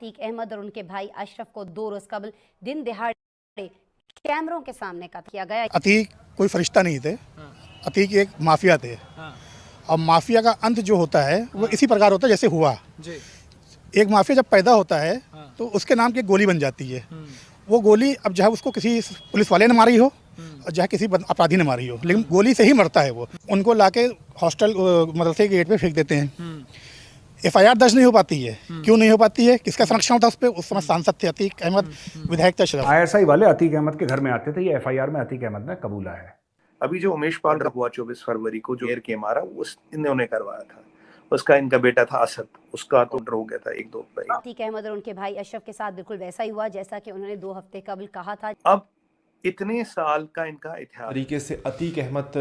अतीक अहमद और उनके भाई अशरफ को 2 रोज कबल दिन दिहाड़े कैमरों के सामने कत्ल किया गया। अतीक कोई फरिश्ता नहीं थे। अतीक एक माफिया थे। अब माफिया का अंत जो होता है वो इसी प्रकार होता है जैसे हुआ। एक माफिया जब पैदा होता है तो उसके नाम की एक गोली बन जाती है। वो गोली अब चाहे उसको किसी पुलिस वाले ने मारी हो और चाहे किसी अपराधी ने मारी हो, लेकिन गोली से ही मरता है वो। उनको लाके हॉस्टल मदरसे के गेट पे फेंक देते हैं। एफआईआर दर्ज नहीं हो पाती है। क्यों नहीं हो पाती है? किसका संरक्षण होता है उस पर? उस समय सांसद थे अतीक अहमद, विधायक थे अशरफ। आईएसआई वाले अतीक अहमद के घर में आते थे। ये एफआईआर में अतीक अहमद ने कबूला है। अभी जो उमेश पाल हुआ 24 फरवरी को जो के मारा, उस इन्होंने करवाया था। उसका इनका बेटा था असद, उसका तो हो गया था 1-2 अतीक अहमद और उनके भाई अशरफ के साथ बिल्कुल वैसा ही हुआ जैसा कि उन्होंने 2 हफ्ते कबल कहा था। अब इतने साल का इनका इतिहास तरीके से अतीक अहमद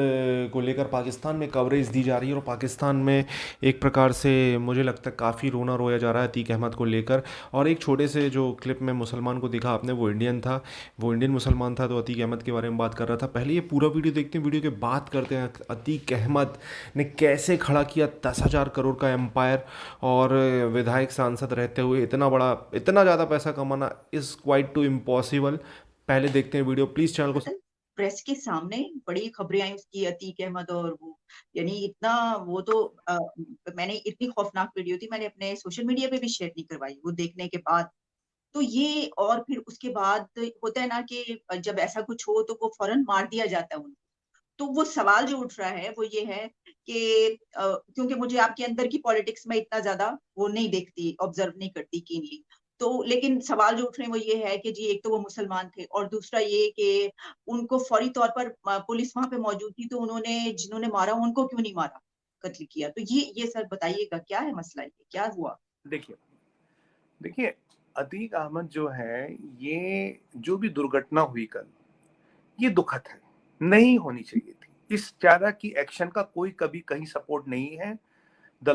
को लेकर पाकिस्तान में कवरेज दी जा रही है और पाकिस्तान में एक प्रकार से मुझे लगता है काफ़ी रोना रोया जा रहा है अतीक अहमद को लेकर। और एक छोटे से जो क्लिप में मुसलमान को दिखा आपने, वो इंडियन था, वो इंडियन मुसलमान था, तो अतीक अहमद के बारे में बात कर रहा था। पहले ये पूरा वीडियो देखते हैं, वीडियो के बात करते हैं अतीक अहमद ने कैसे खड़ा किया 10,000 करोड़ का एम्पायर, और विधायक सांसद रहते हुए इतना ज़्यादा पैसा कमाना इज़ क्वाइट टू इम्पॉसिबल। पहले देखते हैं वीडियो, प्लीज़ चैनल को। प्रेस के सामने बड़ी खबरें आई उसकी, अतीक अहमद और वो, यानी इतना वो तो मैंने इतनी खौफनाक वीडियो थी, मैंने अपने सोशल मीडिया पे भी शेयर नहीं करवाई वो देखने के बाद। तो ये, और फिर उसके बाद होता है ना कि जब ऐसा कुछ हो तो वो फौरन मार दिया जाता है उनको। तो वो सवाल जो उठ रहा है वो ये है कि क्योंकि मुझे आपके अंदर की पॉलिटिक्स में इतना ज्यादा वो नहीं देखती, ऑब्जर्व नहीं करती कीनली, तो लेकिन सवाल जो उठ रहे हैं वो ये है कि जी एक तो वो मुसलमान थे, और दूसरा ये कि उनको फौरी तौर पर पुलिस वहां पे मौजूद थी, तो उन्होंने जिन्होंने मारा उनको क्यों नहीं मारा, कत्ल किया? तो ये सर बताइएगा क्या है मसला, ये क्या हुआ? देखिए अतीक अहमद जो है, ये जो भी दुर्घटना हुई कल, ये दुखद है, नहीं होनी चाहिए थी। इस तरह की एक्शन का कोई कभी कहीं सपोर्ट नहीं है। The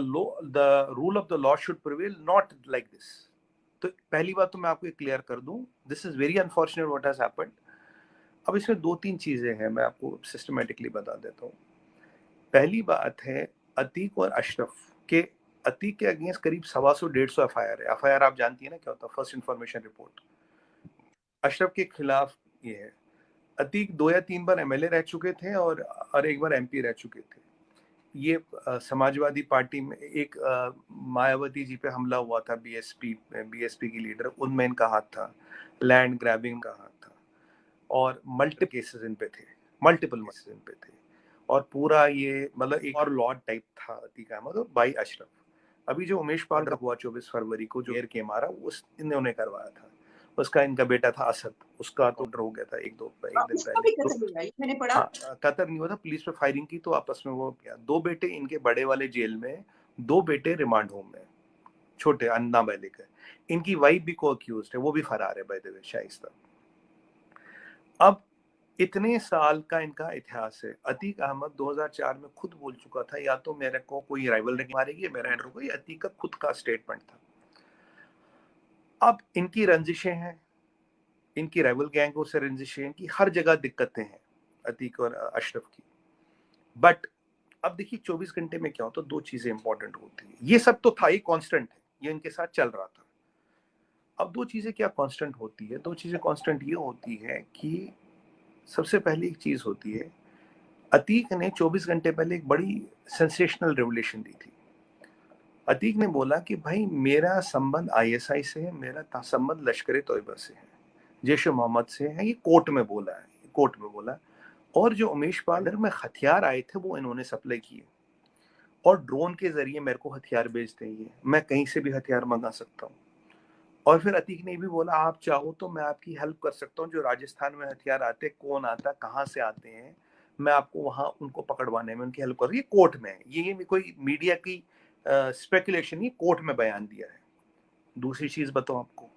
rule of the law should prevail, not like this. तो पहली बात तो मैं आपको क्लियर कर दूं, this is very unfortunate what has happened. अब इसमें 2-3 चीजें हैं, मैं आपको सिस्टमेटिकली बता देता हूँ। पहली बात है, अतीक और अशरफ के, अतीक के अगेंस्ट करीब 125 एफआईआर है। एफआईआर आप जानती है ना क्या होता है? First information report. अशरफ के खिलाफ ये है। अतीक 2 या 3 बार एमएलए रह चुके थे और एक बार एमपी रह चुके थे। ये समाजवादी पार्टी में एक मायावती जी पे हमला हुआ था, बीएसपी की लीडर, उनमें इनका हाथ था। लैंड ग्रैबिंग का हाथ था, और मल्टीपल केसेस इन पे थे। और पूरा ये मतलब एक और लॉर्ड टाइप था अतीक अहमद और भाई अशरफ। अभी जो उमेश पाल हुआ 24 फरवरी को जो के मारा, उस इन्होंने करवाया था। उसका इनका बेटा था असद, उसका तो हो गया था एक दिन पहले। मैंने पढ़ा कतर नहीं हुआ था, पुलिस पे फायरिंग की तो आपस में वो किया। 2 बेटे इनके बड़े वाले जेल में, 2 बेटे रिमांड होम में, छोटे अन्ना बैलिक है। इनकी वाइफ भी को अक्यूज्ड है, वो भी फरार है बाय द वे, शाइस्ता। अब इतने साल का इनका इतिहास है। अतीक अहमद 2004 में खुद बोल चुका था, या तो मेरे को कोई राइवल मारेगी, मेरा एंड्रो को, ये अतीक का खुद का स्टेटमेंट था। अब इनकी रंजिशें हैं, इनकी राइवल गैंगों से रंजिशें, इनकी हर जगह दिक्कतें हैं अतीक और अशरफ की। बट अब देखिए 24 घंटे में क्या होता है, 2 चीजें इंपॉर्टेंट होती है। ये सब तो था, ये कांस्टेंट है, ये इनके साथ चल रहा था। अब 2 चीजें क्या कांस्टेंट होती है? 2 चीजें कांस्टेंट ये होती है कि सबसे पहली एक चीज होती है, अतीक ने 24 घंटे पहले एक बड़ी सेंसेशनल रेवलेशन दी थी। अतीक ने बोला कि भाई मेरा संबंध आईएसआई से है, मेरा संबंध लश्कर तोयबा से है, जैश मोहम्मद से है। ये कोर्ट में बोला। और जो उमेश पाल में हथियार आए थे वो इन्होंने सप्लाई किए, और ड्रोन के जरिए मेरे को हथियार भेजते हैं, मैं कहीं से भी हथियार मंगा सकता हूँ। और फिर अतीक ने भी बोला, आप चाहो तो मैं आपकी हेल्प कर सकता हूँ, जो राजस्थान में हथियार आते, कौन आता, कहाँ से आते हैं, मैं आपको वहां उनको पकड़वाने में उनकी हेल्प कर। ये कोर्ट में है, ये कोई मीडिया की स्पेकुलेशन, ये कोर्ट में बयान दिया है। दूसरी चीज बताओ आपको,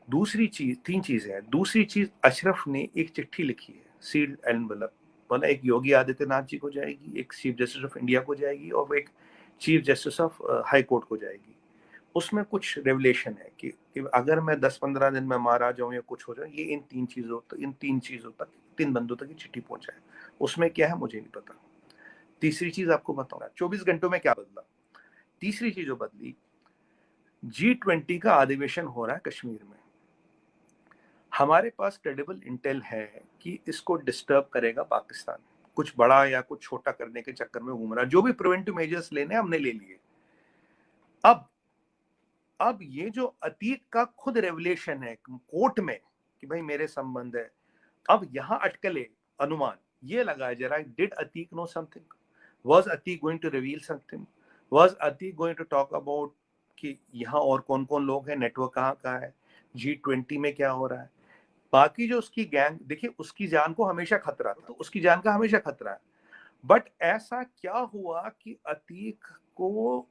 3 चीजें हैं। दूसरी चीज, अशरफ ने एक चिट्ठी लिखी है, सील्ड एनवेलप, बोला एक योगी आदित्यनाथ जी को जाएगी, एक चीफ जस्टिस ऑफ इंडिया को जाएगी, और एक chief justice of high court को जाएगी। उसमें कुछ रेवलेशन है कि अगर मैं 10-15 दिन में मारा जाऊं या कुछ हो जाए, ये इन 3 चीजों तक 3 बंदों तक ये चिट्ठी पहुंचाए। उसमें क्या है मुझे नहीं पता। तीसरी चीज आपको बताऊंगा 24 घंटों में क्या बदला। तीसरी चीज जो बदली, G20 का अधिवेशन हो रहा है कश्मीर में, हमारे पास क्रेडिबल इंटेल है कि इसको डिस्टर्ब करेगा पाकिस्तान, कुछ बड़ा या कुछ छोटा करने के चक्कर में घूम रहा, जो भी प्रिवेंटिव मेजर्स लेने हमने ले लिए। अब ये जो अतीक का खुद रेवलेशन है कोर्ट में कि भाई मेरे संबंध है, अब यहां अटकले अनुमान ये लगाया जा रहा है, did Atiq know something, was Atiq going to reveal something, was Atiq going to talk about कि यहाँ और कौन कौन लोग हैं, नेटवर्क कहाँ कहाँ है, G20 में क्या हो रहा है। बाकी जो उसकी गैंग, देखिए उसकी जान को हमेशा खतरा था, तो उसकी जान का हमेशा खतरा है, बट ऐसा क्या हुआ कि अतीक को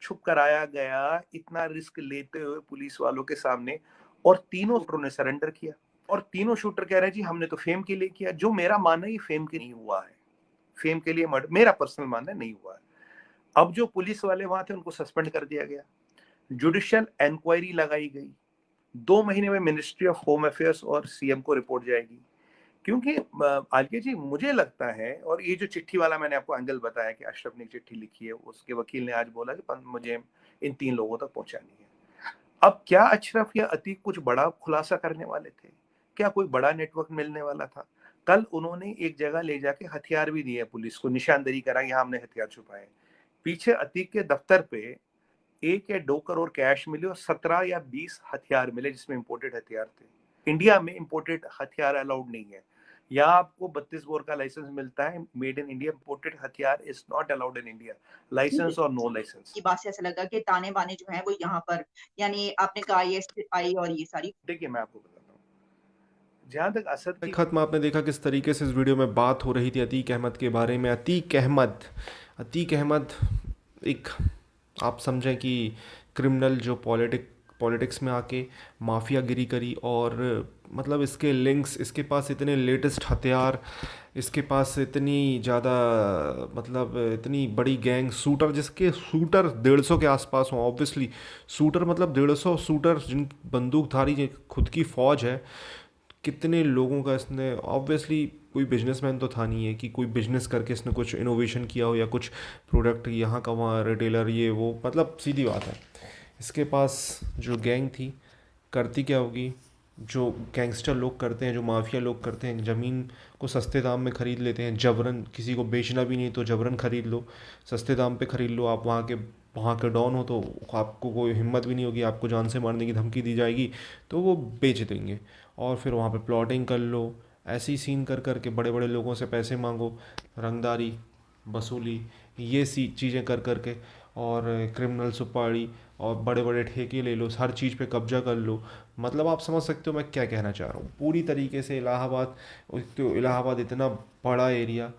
छुप कराया गया इतना रिस्क लेते हुए पुलिस वालों के सामने, और तीनों शूटरों ने सरेंडर किया, और तीनों शूटर कह रहे हैं जी हमने तो फेम के लिए किया, जो मेरा मानना है फेम के नहीं हुआ है, फेम के लिए मेरा पर्सनल मानना नहीं हुआ है। अब जो पुलिस वाले वहां थे उनको सस्पेंड कर दिया गया, जुडिशियल इंक्वायरी लगाई गई, 2 महीने में मिनिस्ट्री ऑफ होम अफेयर्स और सीएम को रिपोर्ट जाएगी। क्योंकि आलके जी मुझे लगता है, और ये जो चिट्ठी वाला मैंने आपको एंगल बताया कि अशरफ ने चिट्ठी लिखी है, उसके वकील ने आज बोला कि मुझे इन 3 लोगों तक पहुंचानी है। अब क्या अशरफ या अतीक कुछ बड़ा खुलासा करने वाले थे, क्या कोई बड़ा नेटवर्क मिलने वाला था? कल उन्होंने एक जगह ले जाके हथियार भी दिए पुलिस को, निशानदरी करा यहाँ हमने हथियार छुपाए, पीछे अतीक के दफ्तर पे 1 या 2 करोड़ कैश मिले और 17 या 20 हथियार मिले जिसमें इंपोर्टेड हथियार थे। इंडिया में इंपोर्टेड हथियार अलाउड नहीं है, यहाँ आपको 32 बोर का लाइसेंस मिलता है, मेड इन इंडिया इंपोर्टेड हथियार is not allowed in India, license और नो लाइसेंस। की बात से ऐसा लगा कि ताने बाने जो है वो यहाँ पर, यानी आपने कहा ISI और ये सारी, देखिए मैं आपको बताता हूँ, जहां तक असद की खत्म आपने देखा किस तरीके से इस वीडियो में बात हो रही थी अतीक अहमद के बारे में। अतीक अहमद एक, आप समझें कि क्रिमिनल जो पॉलिटिक्स में आके माफियागिरी करी, और मतलब इसके लिंक्स, इसके पास इतने लेटेस्ट हथियार, इसके पास इतनी ज़्यादा, मतलब इतनी बड़ी गैंग, शूटर, जिसके शूटर 150 के आसपास हों। ऑब्वियसली शूटर मतलब 150 शूटर, जिन बंदूकधारी खुद की फ़ौज है, कितने लोगों का इसने, ऑब्वियसली कोई बिजनेसमैन तो था नहीं है कि कोई बिजनेस करके इसने कुछ इनोवेशन किया हो या कुछ प्रोडक्ट यहाँ का वहाँ रिटेलर ये वो, मतलब सीधी बात है। इसके पास जो गैंग थी करती क्या होगी, जो गैंगस्टर लोग करते हैं, जो माफिया लोग करते हैं, ज़मीन को सस्ते दाम में ख़रीद लेते हैं, जबरन, किसी को बेचना भी नहीं तो जबरन ख़रीद लो, सस्ते दाम पे ख़रीद लो। आप वहाँ के डॉन हो तो आपको कोई हिम्मत भी नहीं होगी, आपको जान से मारने की धमकी दी जाएगी तो वो बेच देंगे, और फिर वहाँ पे प्लॉटिंग कर लो। ऐसे ही सीन कर कर के बड़े बड़े लोगों से पैसे मांगो, रंगदारी वसूली, ये सी चीज़ें कर कर के, और क्रिमिनल सुपारी और बड़े बड़े ठेके ले लो, हर चीज़ पे कब्जा कर लो। मतलब आप समझ सकते हो मैं क्या कहना चाह रहा हूँ। पूरी तरीके से इलाहाबाद, तो इलाहाबाद इतना बड़ा एरिया,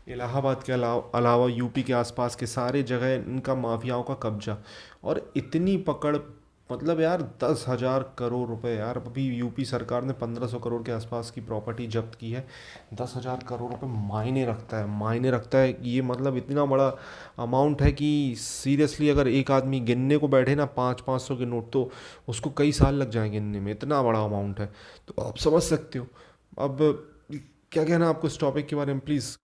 इलाहाबाद के अलावा यूपी के आसपास के सारे जगह इनका माफियाओं का कब्जा, और इतनी पकड़, मतलब यार 10,000 करोड़ रुपए यार, अभी यूपी सरकार ने 1500 करोड़ के आसपास की प्रॉपर्टी जब्त की है। 10,000 करोड़ रुपए मायने रखता है। ये मतलब इतना बड़ा अमाउंट है कि सीरियसली अगर एक आदमी गिनने को बैठे ना 500-500 के नोट, तो उसको कई साल लग जाएंगे गिनने में, इतना बड़ा अमाउंट है। तो आप समझ सकते हो। अब क्या कहना आपको इस टॉपिक के बारे में, प्लीज़।